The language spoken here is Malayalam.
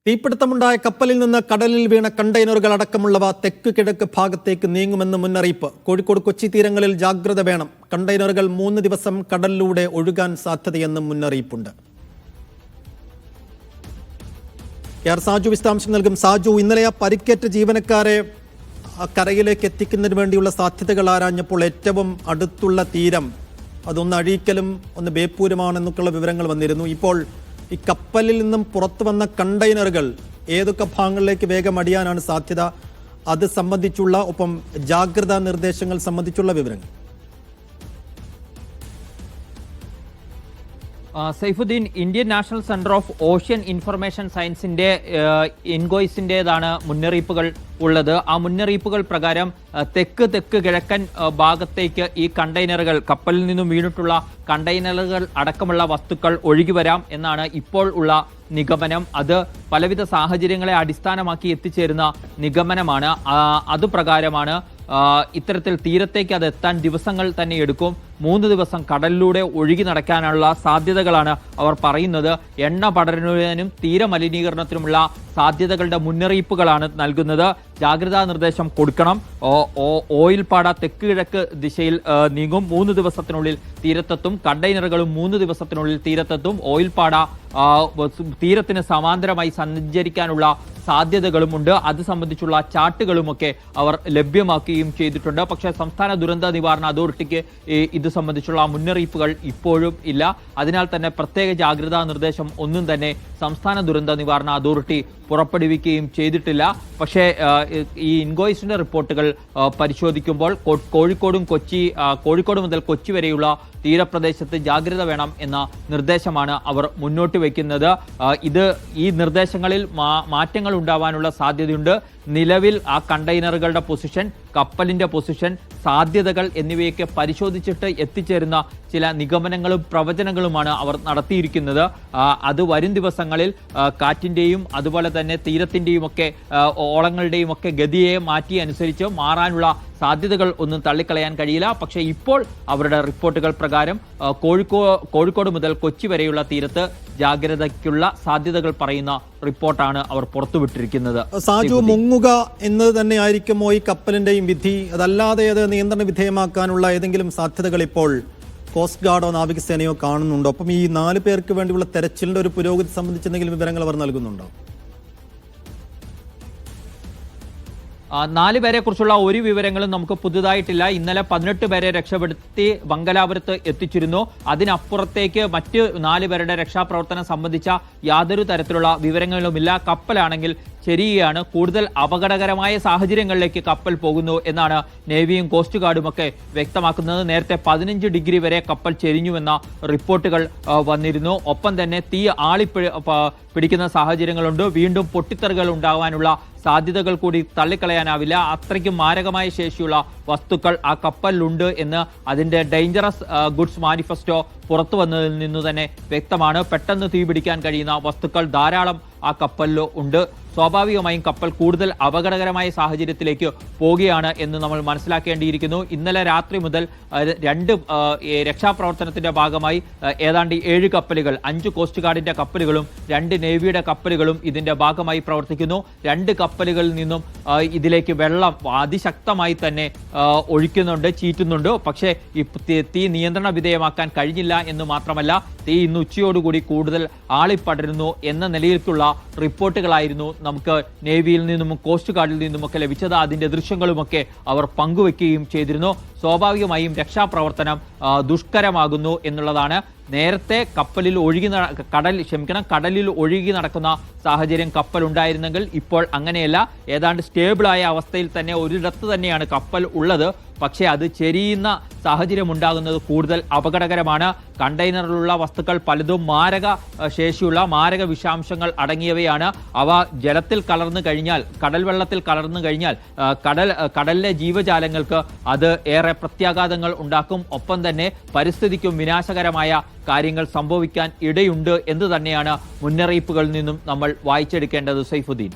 തീപിടുത്തമുണ്ടായ കപ്പലിൽ നിന്ന് കടലിൽ വീണ കണ്ടെയ്നറുകൾ അടക്കമുള്ളവ തെക്ക് കിഴക്ക് ഭാഗത്തേക്ക് നീങ്ങുമെന്ന് മുന്നറിയിപ്പ്. കോഴിക്കോട് കൊച്ചി തീരങ്ങളിൽ ജാഗ്രത വേണം. കണ്ടെയ്നറുകൾ 3 ദിവസം കടലിലൂടെ ഒഴുകാൻ സാധ്യതയെന്നും മുന്നറിയിപ്പുണ്ട്. സാജു വിശദാംശം നൽകും. സാജു, ഇന്നലെ പരിക്കേറ്റ ജീവനക്കാരെ കരയിലേക്ക് എത്തിക്കുന്നതിന് വേണ്ടിയുള്ള സാധ്യതകൾ ആരാഞ്ഞപ്പോൾ ഏറ്റവും അടുത്തുള്ള തീരം അതൊന്ന് അഴീക്കലും ഒന്ന് ബേപ്പൂരുമാണെന്നൊക്കെയുള്ള വിവരങ്ങൾ വന്നിരുന്നു. ഇപ്പോൾ ഈ കപ്പലിൽ നിന്നും പുറത്തു വന്ന കണ്ടെയ്നറുകൾ ഏതൊക്കെ ഭാഗങ്ങളിലേക്ക് വേഗം അടിയാനാണ് സാധ്യത? അത് സംബന്ധിച്ചുള്ള ഒപ്പം ജാഗ്രതാ നിർദ്ദേശങ്ങൾ സംബന്ധിച്ചുള്ള വിവരങ്ങൾ. Saifuddin, Indian national centre of ocean information സയൻസിന്റെ ഇൻകോയ്സിൻ്റെതാണ് മുന്നറിയിപ്പുകൾ ഉള്ളത്. ആ മുന്നറിയിപ്പുകൾ പ്രകാരം തെക്ക് കിഴക്കൻ ഭാഗത്തേക്ക് ഈ കണ്ടെയ്നറുകൾ, കപ്പലിൽ നിന്നും വീണിട്ടുള്ള കണ്ടെയ്നറുകൾ അടക്കമുള്ള വസ്തുക്കൾ ഒഴുകി വരാം എന്നാണ് ഇപ്പോൾ ഉള്ള നിഗമനം. അത് പലവിധ സാഹചര്യങ്ങളെ അടിസ്ഥാനമാക്കി എത്തിച്ചേരുന്ന നിഗമനമാണ്. അതുപ്രകാരമാണ് ഇത്തരത്തിൽ തീരത്തേക്ക് അത് എത്താൻ ദിവസങ്ങൾ തന്നെ എടുക്കും. 3 ദിവസം കടലിലൂടെ ഒഴുകി നടക്കാനുള്ള സാധ്യതകളാണ് അവർ പറയുന്നത്. എണ്ണ പടരുന്നതിനും തീരമലിനീകരണത്തിനുമുള്ള സാധ്യതകളുടെ മുന്നറിയിപ്പുകളാണ് നൽകുന്നത്. ജാഗ്രതാ നിർദ്ദേശം കൊടുക്കണം. ഓയിൽ പാട തെക്ക് കിഴക്ക് ദിശയിൽ നീങ്ങും. 3 ദിവസത്തിനുള്ളിൽ തീരത്തെത്തും. കണ്ടെയ്നറുകളും 3 ദിവസത്തിനുള്ളിൽ തീരത്തെത്തും. ഓയിൽ പാട തീരത്തിന് സമാന്തരമായി സഞ്ചരിക്കാനുള്ള സാധ്യതകളുമുണ്ട്. അത് സംബന്ധിച്ചുള്ള ചാർട്ടുകളുമൊക്കെ അവർ ലഭ്യമാക്കുകയും ചെയ്തിട്ടുണ്ട്. പക്ഷേ സംസ്ഥാന ദുരന്ത നിവാരണ അതോറിറ്റിക്ക് ഇത് സംബന്ധിച്ചുള്ള മുന്നറിയിപ്പുകൾ ഇപ്പോഴും ഇല്ല. അതിനാൽ തന്നെ പ്രത്യേക ജാഗ്രതാ നിർദ്ദേശം ഒന്നും തന്നെ സംസ്ഥാന ദുരന്ത നിവാരണ അതോറിറ്റി പുറപ്പെടുവിക്കുകയും ചെയ്തിട്ടില്ല. പക്ഷേ ഈ ഇൻകോയ്സിന്റെ റിപ്പോർട്ടുകൾ പരിശോധിക്കുമ്പോൾ കോഴിക്കോട് മുതൽ കൊച്ചി വരെയുള്ള തീരപ്രദേശത്ത് ജാഗ്രത വേണം എന്ന നിർദ്ദേശമാണ് അവർ മുന്നോട്ട് വയ്ക്കുന്നത്. ഈ നിർദ്ദേശങ്ങളിൽ മാറ്റങ്ങൾ ഉണ്ടാവാനുള്ള സാധ്യതയുണ്ട്. നിലവിൽ ആ കണ്ടെയ്നറുകളുടെ പൊസിഷൻ, കപ്പലിന്റെ പൊസിഷൻ, സാധ്യതകൾ എന്നിവയൊക്കെ പരിശോധിച്ചിട്ട് എത്തിച്ചേരുന്ന ചില നിഗമനങ്ങളും പ്രവചനങ്ങളുമാണ് അവർ നടത്തിയിരിക്കുന്നത്. അത് വരും ദിവസങ്ങളിൽ കാറ്റിന്റെയും അതുപോലെ തന്നെ തീരത്തിന്റെയും ഒക്കെ ഓളങ്ങളുടെയും ഒക്കെ ഗതിയെ മാറ്റി അനുസരിച്ച് മാറാനുള്ള സാധ്യതകൾ ഒന്നും തള്ളിക്കളയാൻ കഴിയില്ല. പക്ഷേ ഇപ്പോൾ അവരുടെ റിപ്പോർട്ടുകൾ പ്രകാരം കോഴിക്കോട് മുതൽ കൊച്ചി വരെയുള്ള തീരത്ത് ജാഗ്രതയ്ക്കുള്ള സാധ്യതകൾ പറയുന്ന റിപ്പോർട്ടാണ് അവർ പുറത്തുവിട്ടിരിക്കുന്നത്. സാജു, മുങ്ങുക എന്നത് തന്നെ ആയിരിക്കുമോ ഈ കപ്പലിന്റെയും വിധി? അതല്ലാതെ അത് നിയന്ത്രണ വിധേയമാക്കാനുള്ള ഏതെങ്കിലും സാധ്യതകൾ ഇപ്പോൾ കോസ്റ്റ് ഗാർഡോ നാവികസേനയോ കാണുന്നുണ്ടോ? അപ്പം ഈ 4 പേർക്ക് വേണ്ടിയുള്ള തെരച്ചിലിന്റെ ഒരു പുരോഗതി സംബന്ധിച്ച് എന്തെങ്കിലും വിവരങ്ങൾ അവർ നൽകുന്നുണ്ടോ? 4 പേരെ കുറിച്ചുള്ള ഒരു വിവരങ്ങളും നമുക്ക് പുതുതായിട്ടില്ല. ഇന്നലെ 18 പേരെ രക്ഷപ്പെടുത്തി മംഗലാപുരത്ത് എത്തിച്ചിരുന്നു. അതിനപ്പുറത്തേക്ക് മറ്റ് 4 പേരുടെ രക്ഷാപ്രവർത്തനം സംബന്ധിച്ച യാതൊരു തരത്തിലുള്ള വിവരങ്ങളുമില്ല. കപ്പലാണെങ്കിൽ ചെരിയുകയാണ്. കൂടുതൽ അപകടകരമായ സാഹചര്യങ്ങളിലേക്ക് കപ്പൽ പോകുന്നു എന്നാണ് നേവിയും കോസ്റ്റ് ഗാർഡും ഒക്കെ വ്യക്തമാക്കുന്നത്. നേരത്തെ 15 ഡിഗ്രി വരെ കപ്പൽ ചെരിഞ്ഞുവെന്ന റിപ്പോർട്ടുകൾ വന്നിരുന്നു. ഒപ്പം തന്നെ തീ പിടിക്കുന്ന സാഹചര്യങ്ങളുണ്ട്. വീണ്ടും പൊട്ടിത്തെറികൾ ഉണ്ടാകാനുള്ള സാധ്യതകൾ കൂടി തള്ളിക്കളയാനാവില്ല. അത്രയ്ക്കും മാരകമായ ശേഷിയുള്ള വസ്തുക്കൾ ആ കപ്പലിലുണ്ട് എന്ന് അതിന്റെ ഡേഞ്ചറസ് ഗുഡ്സ് മാനിഫെസ്റ്റോ പുറത്തു വന്നതിൽ നിന്ന് തന്നെ വ്യക്തമാണ്. പെട്ടെന്ന് തീപിടിക്കാൻ കഴിയുന്ന വസ്തുക്കൾ ധാരാളം ആ കപ്പലിൽ ഉണ്ട്. സ്വാഭാവികമായും കപ്പൽ കൂടുതൽ അപകടകരമായ സാഹചര്യത്തിലേക്ക് പോവുകയാണ് എന്ന് നമ്മൾ മനസ്സിലാക്കേണ്ടിയിരിക്കുന്നു. ഇന്നലെ രാത്രി മുതൽ 2 രക്ഷാപ്രവർത്തനത്തിന്റെ ഭാഗമായി ഏതാണ്ട് 7 കപ്പലുകൾ, 5 കോസ്റ്റ് ഗാർഡിന്റെ കപ്പലുകളും 2 നേവിയുടെ കപ്പലുകളും ഇതിന്റെ ഭാഗമായി പ്രവർത്തിക്കുന്നു. 2 കപ്പലുകളിൽ നിന്നും ഇതിലേക്ക് വെള്ളം അതിശക്തമായി തന്നെ ഒഴിക്കുന്നുണ്ട്, ചീറ്റുന്നുണ്ട്. പക്ഷേ ഈ തീ നിയന്ത്രണ വിധേയമാക്കാൻ കഴിഞ്ഞില്ല എന്ന് മാത്രമല്ല, തീ ഇന്ന് ഉച്ചയോടുകൂടി കൂടുതൽ ആളിപ്പടരുന്നു എന്ന നിലയിലേക്കുള്ള റിപ്പോർട്ടുകളായിരുന്നു നമുക്ക് നേവിയിൽ നിന്നും കോസ്റ്റ് ഗാർഡിൽ നിന്നുമൊക്കെ ലഭിച്ചത്. അതിന്റെ ദൃശ്യങ്ങളുമൊക്കെ അവർ പങ്കുവെക്കുകയും ചെയ്തിരുന്നു. സ്വാഭാവികമായും രക്ഷാപ്രവർത്തനം ദുഷ്കരമാകുന്നു എന്നുള്ളതാണ്. നേരത്തെ കടലിൽ ഒഴുകി നടക്കുന്ന സാഹചര്യം കപ്പൽ ഉണ്ടായിരുന്നെങ്കിൽ ഇപ്പോൾ അങ്ങനെയല്ല. ഏതാണ്ട് സ്റ്റേബിളായ അവസ്ഥയിൽ തന്നെ ഒരിടത്ത് തന്നെയാണ് കപ്പൽ ഉള്ളത്. പക്ഷേ അത് ചെരിയുന്ന സാഹചര്യം ഉണ്ടാകുന്നത് കൂടുതൽ അപകടകരമാണ്. കണ്ടെയ്നറിലുള്ള വസ്തുക്കൾ പലതും മാരക ശേഷിയുള്ള മാരക വിഷാംശങ്ങൾ അടങ്ങിയവയാണ്. അവ ജലത്തിൽ കലർന്നു കഴിഞ്ഞാൽ, കടൽ വെള്ളത്തിൽ കലർന്നു കഴിഞ്ഞാൽ കടലിലെ ജീവജാലങ്ങൾക്ക് അത് ഏറെ പ്രത്യാഘാതങ്ങൾ ഉണ്ടാക്കും. ഒപ്പം തന്നെ പരിസ്ഥിതിക്കും വിനാശകരമായ കാര്യങ്ങൾ സംഭവിക്കാൻ ഇടയുണ്ട് എന്ന് തന്നെയാണ് മുന്നറിയിപ്പുകളിൽ നിന്നും നമ്മൾ വായിച്ചെടുക്കേണ്ടത്. സൈഫുദ്ദീൻ.